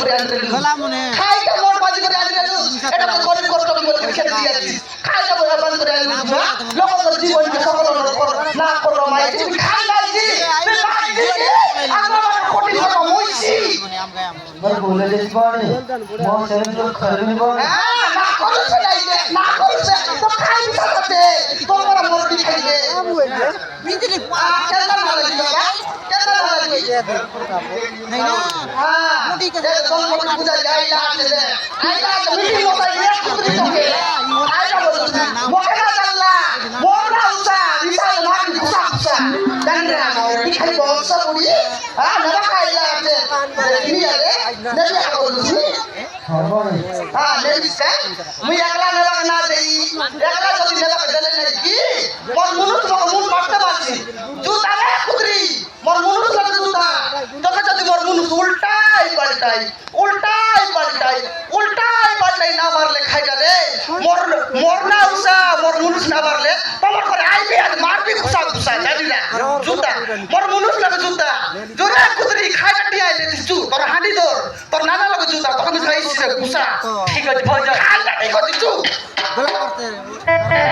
করে আনতে খাইটা মোর বাজি করে আনতে এটা তো গরিব কষ্ট করে খেতে দিয়েছি খাইটা মোর বাজি করে আনতে লোক তো জীবনকে সফল না করলো মাই তুমি খাই লাইছি আমরা কোটি টাকা মইছি मैं बोले जिस बारे मो सेन तो खरनी बारे না করছে না করছে তো খাই দিতে তোমরা মুরগি খাইবে বিজলি কেন না লাগবে কেন না লাগবে नहीं ना হ্যাঁ একদম মোটি পূজা যাই লাগছে আইলা মিটি মোটাই এক কুতরি তোকে আইলা বলছিস মোকে না জানলা মোর না উসা বিশাল মাটি ঘুষা ঘুষা জানরা কি খালি বংশ করি হ্যাঁ না খাইলা আছে দেখিনি আরে নেবি বলছিস हमारे হ্যাঁ নেবিস কা মুই একলা নেবা না দেই একলা যদি নেবা দেলে নাই কি মোর মুনুস মুন মারতে পারছি জুতা রে কুতরি মোর মুনুস লাগে জুতা তোকে যদি মোর মুনুস উল্টাই পাল্টাই না মারলে খাইটা রে মোর না উসা মোর মুনুস না মারলে তোমার করে আইবি আর মারবি খুসা খুসা জানি না জুতা মোর মুনুস লাগে জুতা জোরে কুতরি খাইটা টি আইলে জু তোর হাঁডি তোর নানা লাগে জুতা তখন খাইছিস খুসা ঠিক আছে ভয় যা খাইটা ঠিক আছে জু गलत करते हैं